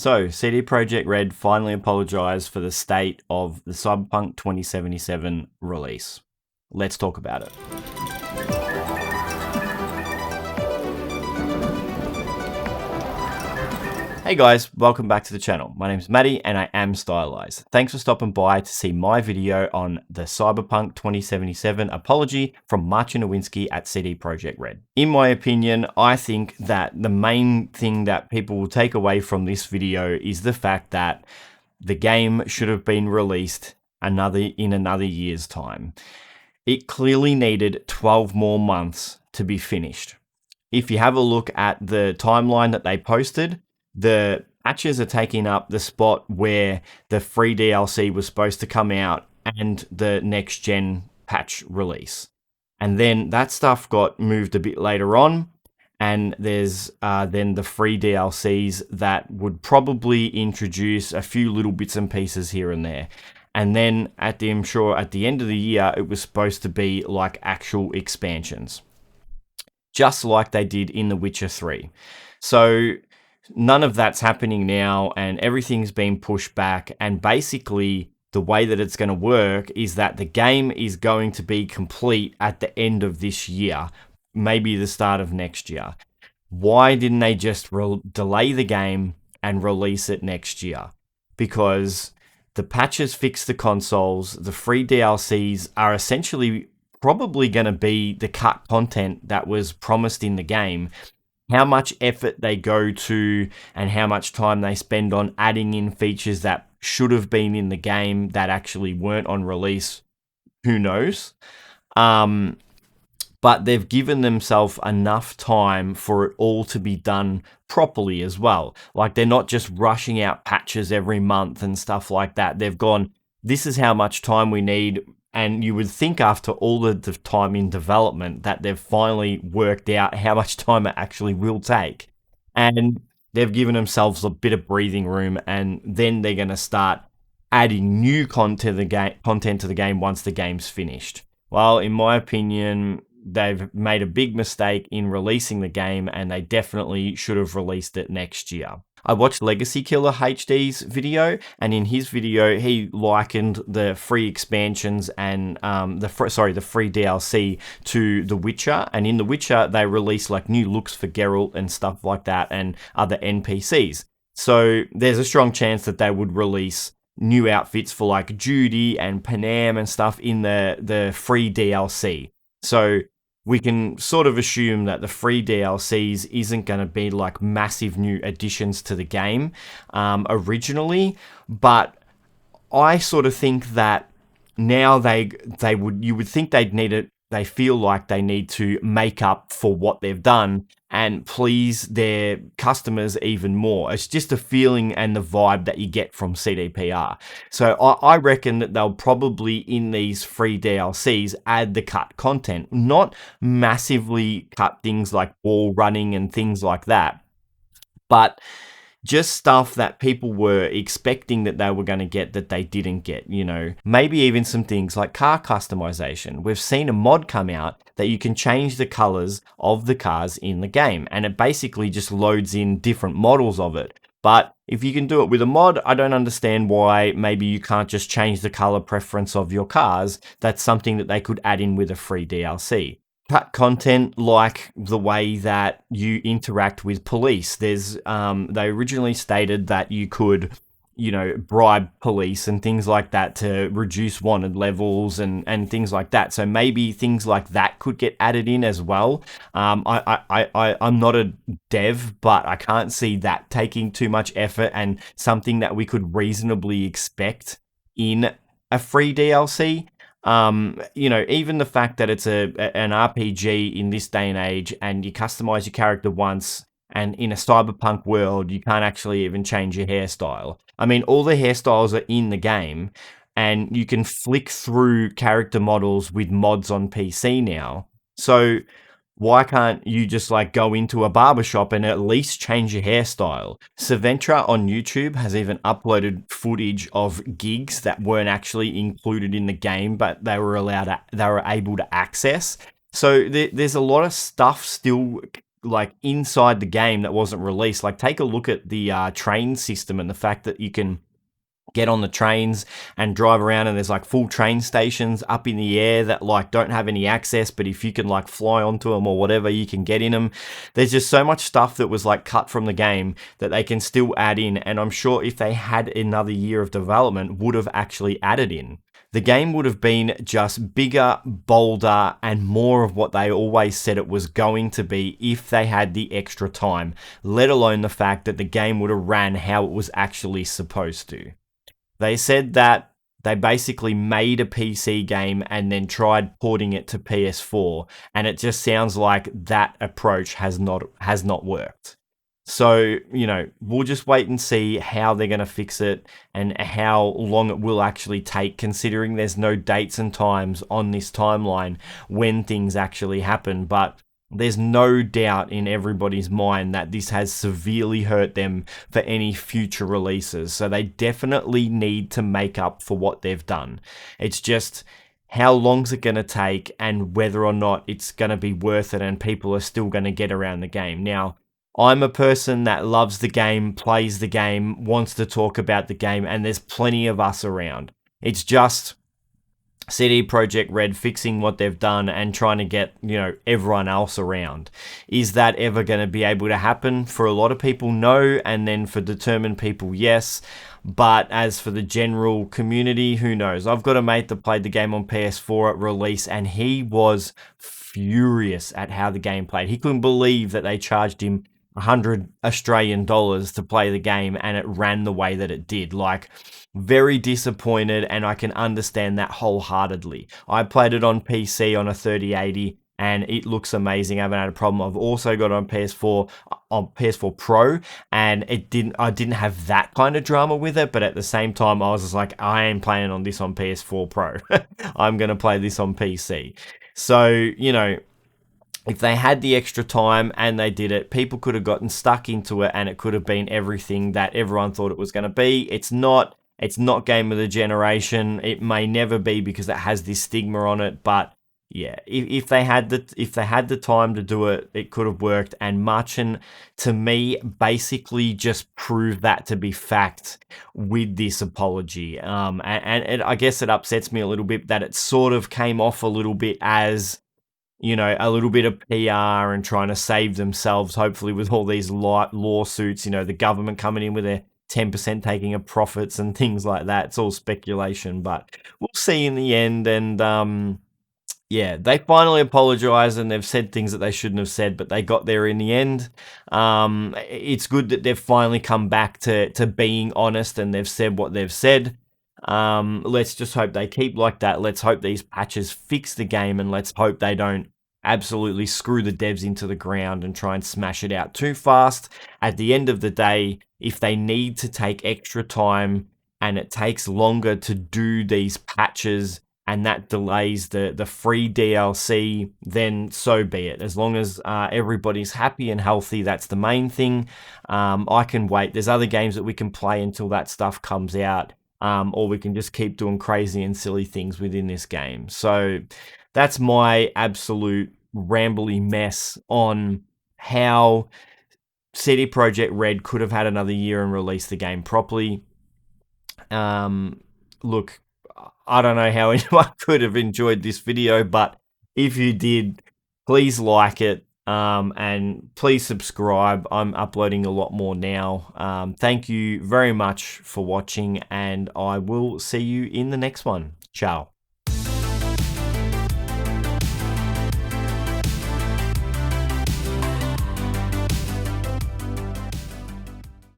So, CD Projekt Red finally apologized for the state of the Cyberpunk 2077 release. Let's talk about it. Hey guys, welcome back to the channel. My name is Matty and iAmStylized. Thanks for stopping by to see my video on the Cyberpunk 2077 apology from Marcin Iwinsky at CD Projekt Red. In my opinion, I think that the main thing that people will take away from this video is the fact that the game should have been released in another year's time. It clearly needed 12 more months to be finished. If you have a look at the timeline that they posted, the patches are taking up the spot where the free DLC was supposed to come out and the next gen patch release. And then that stuff got moved a bit later on, and there's then the free DLCs that would probably introduce a few little bits and pieces here and there. And then at the end of the year, it was supposed to be like actual expansions, just like they did in The Witcher 3. So none of that's happening now, and everything's been pushed back. And basically, the way that it's going to work is that the game is going to be complete at the end of this year, maybe the start of next year. Why didn't they just delay the game and release it next year? Because the patches fix the consoles, the free DLCs are essentially probably going to be the cut content that was promised in the game. How much effort they go to and how much time they spend on adding in features that should have been in the game that actually weren't on release, who knows? But they've given themselves enough time for it all to be done properly as well. Like, they're not just rushing out patches every month and stuff like that. They've gone, this is how much time we need. And you would think after all the time in development that they've finally worked out how much time it actually will take. And they've given themselves a bit of breathing room, and then they're going to start adding new content to the game once the game's finished. Well, in my opinion, they've made a big mistake in releasing the game, and they definitely should have released it next year. I watched Legacy Killer HD's video, and in his video, he likened the free expansions and the free DLC to The Witcher. And in The Witcher, they released like new looks for Geralt and stuff like that, and other NPCs. So there's a strong chance that they would release new outfits for like Judy and Panam and stuff in the free DLC. So we can sort of assume that the free DLCs isn't going to be like massive new additions to the game originally, but I sort of think that now you would think they'd need it. They feel like they need to make up for what they've done and please their customers even more. It's just a feeling and the vibe that you get from CDPR. So I reckon that they'll probably, in these free DLCs, add the cut content, not massively cut things like wall running and things like that, but just stuff that people were expecting that they were going to get that they didn't get, you know. Maybe even some things like car customization. We've seen a mod come out that you can change the colors of the cars in the game, and it basically just loads in different models of it. But if you can do it with a mod, I don't understand why maybe you can't just change the color preference of your cars. That's something that they could add in with a free DLC. Cut content like the way that you interact with police. There's they originally stated that you could, you know, bribe police and things like that to reduce wanted levels and things like that. So maybe things like that could get added in as well. I'm not a dev, but I can't see that taking too much effort and something that we could reasonably expect in a free DLC. You know, even the fact that it's an RPG in this day and age, and you customize your character once, and in a cyberpunk world, you can't actually even change your hairstyle. I mean, all the hairstyles are in the game, and you can flick through character models with mods on PC now. So why can't you just like go into a barbershop and at least change your hairstyle? Saventra on YouTube has even uploaded footage of gigs that weren't actually included in the game, but they were able to access. So there's a lot of stuff still like inside the game that wasn't released. Like take a look at the train system and the fact that you can get on the trains and drive around, and there's like full train stations up in the air that like don't have any access, but if you can like fly onto them or whatever, you can get in them. There's just so much stuff that was like cut from the game that they can still add in, and I'm sure if they had another year of development would have actually added in. The game would have been just bigger, bolder, and more of what they always said it was going to be if they had the extra time, let alone the fact that the game would have ran how it was actually supposed to. They said that they basically made a PC game and then tried porting it to PS4, and it just sounds like that approach has not worked. So, we'll just wait and see how they're going to fix it and how long it will actually take, considering there's no dates and times on this timeline when things actually happen. But there's no doubt in everybody's mind that this has severely hurt them for any future releases. So they definitely need to make up for what they've done. It's just how long's it going to take and whether or not it's going to be worth it and people are still going to get around the game. Now, I'm a person that loves the game, plays the game, wants to talk about the game, and there's plenty of us around. It's just CD Projekt Red fixing what they've done and trying to get, everyone else around. Is that ever going to be able to happen? For a lot of people, no. And then for determined people, yes. But as for the general community, who knows? I've got a mate that played the game on PS4 at release, and he was furious at how the game played. He couldn't believe that they charged him 100 Australian dollars to play the game and it ran the way that it did. Like, very disappointed, and I can understand that wholeheartedly. I played it on PC on a 3080 and it looks amazing. I haven't had a problem. I've also got it on PS4 Pro, and I didn't have that kind of drama with it, but at the same time I was just like, I ain't playing on this on PS4 Pro. I'm going to play this on PC. So, if they had the extra time and they did it, people could have gotten stuck into it and it could have been everything that everyone thought it was going to be. It's not game of the generation. It may never be because it has this stigma on it, but yeah, if they had the time to do it, it could have worked. And Marcin, to me, basically just proved that to be fact with this apology. I guess it upsets me a little bit that it sort of came off a little bit as, a little bit of PR and trying to save themselves, hopefully, with all these lawsuits, the government coming in with their 10% taking of profits and things like that. It's all speculation, but we'll see in the end. And yeah, they finally apologized and they've said things that they shouldn't have said, but they got there in the end. It's good that they've finally come back to being honest and they've said what they've said. Let's just hope they keep like that. Let's hope these patches fix the game, and let's hope they don't absolutely screw the devs into the ground and try and smash it out too fast. At the end of the day, if they need to take extra time and it takes longer to do these patches and that delays the free DLC, then so be it. As long as everybody's happy and healthy, that's the main thing. I can wait. There's other games that we can play until that stuff comes out. Or we can just keep doing crazy and silly things within this game. So that's my absolute rambly mess on how CD Projekt Red could have had another year and released the game properly. Look, I don't know how anyone could have enjoyed this video, but if you did, please like it. And please subscribe. I'm uploading a lot more now. Thank you very much for watching, and I will see you in the next one. Ciao.